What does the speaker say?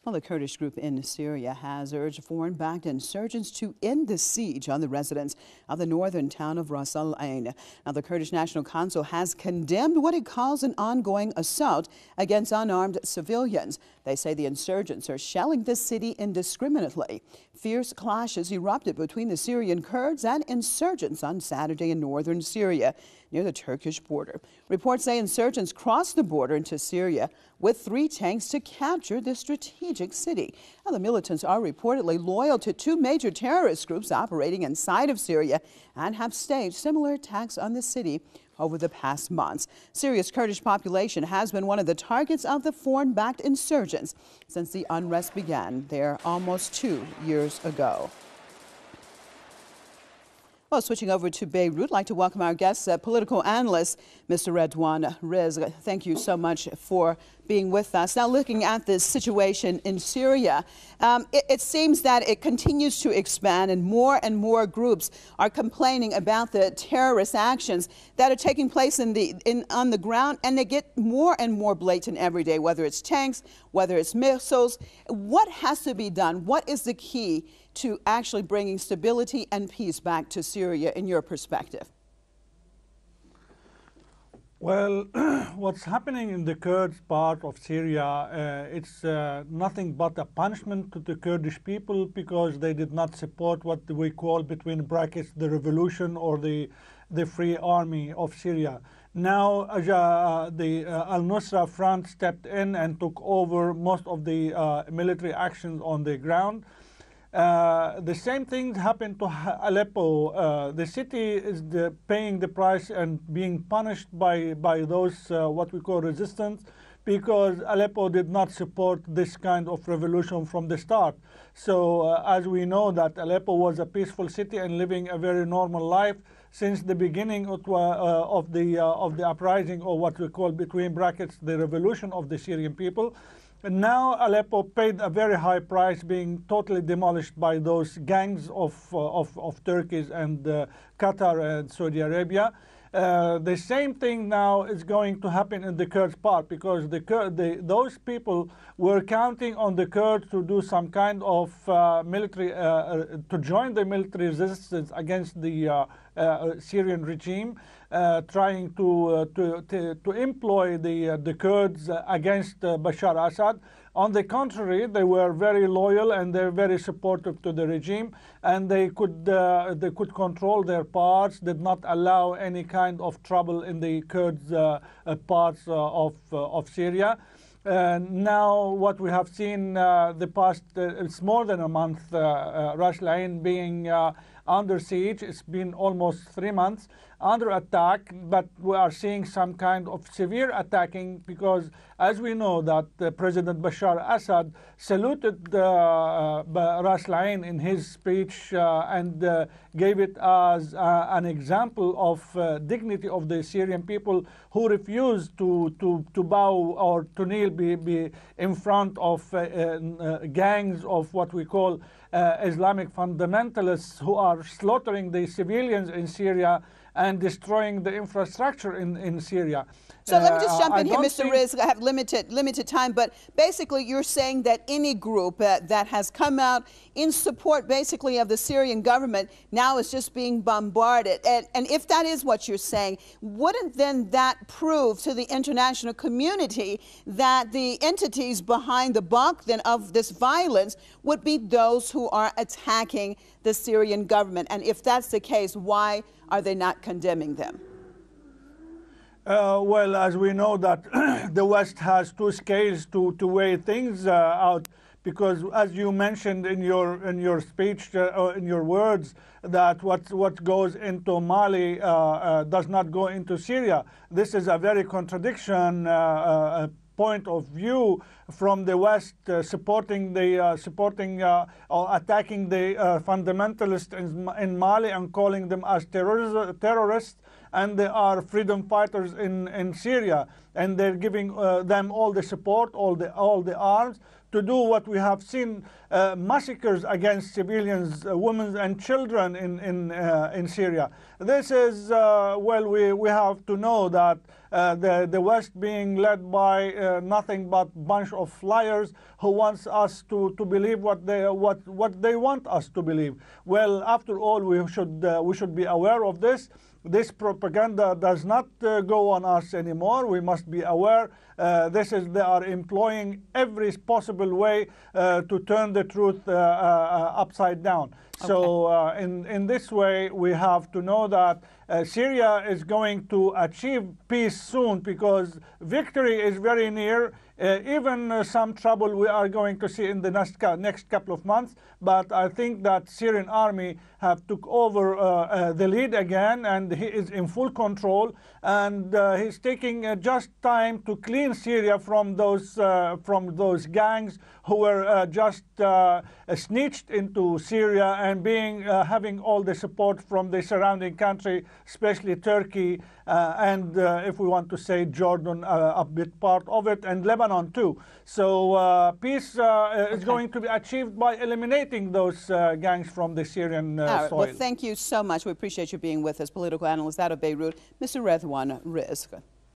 Well, the Kurdish group in Syria has urged foreign-backed insurgents to end the siege on the residents of the northern town of Ras al-Ain. Now, the Kurdish National Council has condemned what it calls an ongoing assault against unarmed civilians. They say the insurgents are shelling the city indiscriminately. Fierce clashes erupted between the Syrian Kurds and insurgents on Saturday in northern Syria, near the Turkish border. Reports say insurgents crossed the border into Syria with 3 tanks to capture the strategic city. Now, the militants are reportedly loyal to 2 major terrorist groups operating inside of Syria and have staged similar attacks on the city over the past months. Syria's Kurdish population has been one of the targets of the foreign-backed insurgents since the unrest began there almost 2 years ago. Well, switching over to Beirut, I'd like to welcome our guest, political analyst, Mr. Radwan Rizk. Thank you so much for being with us. Now, looking at this situation in Syria, it seems that it continues to expand and more groups are complaining about the terrorist actions that are taking place on the ground, and they get more and more blatant every day, whether it's tanks, whether it's missiles. What has to be done? What is the key to actually bringing stability and peace back to Syria in your perspective? Well, what's happening in the Kurds part of Syria, it's nothing but a punishment to the Kurdish people because they did not support what we call, between brackets, the revolution or the Free Army of Syria. Now, the al-Nusra Front stepped in and took over most of the military actions on the ground. The same thing happened to Aleppo. The city is paying the price and being punished by those what we call resistance, because Aleppo did not support this kind of revolution from the start. So as we know that Aleppo was a peaceful city and living a very normal life since the beginning of the uprising, or what we call, between brackets, the revolution of the Syrian people. And now Aleppo paid a very high price, being totally demolished by those gangs of Turkey and Qatar and Saudi Arabia. The same thing now is going to happen in the Kurds part, because those people were counting on the Kurds to do some kind of military, to join the military resistance against the Syrian regime, trying to employ the Kurds against Bashar Assad. On the contrary, they were very loyal and they're very supportive to the regime, and they could control their parts, did not allow any kind of trouble in the Kurds parts of Syria. Now what we have seen the past, it's more than a month, Ras al-Ain being under siege. It's been almost 3 months under attack, but we are seeing some kind of severe attacking, because as we know that President Bashar Assad saluted Ras al-Ain in his speech and gave it as an example of dignity of the Syrian people, who refused to bow or to kneel be in front of gangs of what we call Islamic fundamentalists, who are slaughtering the civilians in Syria and destroying the infrastructure in Syria. So let me just jump in here, Mr. Rizk. I have limited time, but basically you're saying that any group that has come out in support basically of the Syrian government now is just being bombarded. And if that is what you're saying, wouldn't then that prove to the international community that the entities behind the buck then of this violence would be those who are attacking the Syrian government? And if that's the case, why are they not condemning them? Well, as we know that the West has 2 scales to weigh things out, because as you mentioned in your speech, in your words, that what goes into Mali does not go into Syria. This is a very contradiction point of view from the West, supporting or attacking the fundamentalists in Mali and calling them as terrorists, and they are freedom fighters in Syria, and they're giving them all the support, all the arms to do what we have seen, massacres against civilians, women and children in Syria. This is, well, we have to know that the West being led by nothing but bunch of liars who wants us to believe what they want us to believe. Well, after all, we should be aware of this. This propaganda does not go on us anymore. We must be aware. They are employing every possible way to turn the truth upside down. Okay. So in this way, we have to know that Syria is going to achieve peace soon, because victory is very near. Even some trouble we are going to see in the next couple of months, but I think that Syrian army have took over the lead again, and he is in full control, and he's taking just time to clean Syria from those gangs who were just snitched into Syria and having all the support from the surrounding country, especially Turkey, and if we want to say Jordan, a bit part of it, and Lebanon too. So peace is going to be achieved by eliminating those gangs from the Syrian soil. Well, thank you so much. We appreciate you being with us. Political analyst out of Beirut, Mr. Radwan Rizk.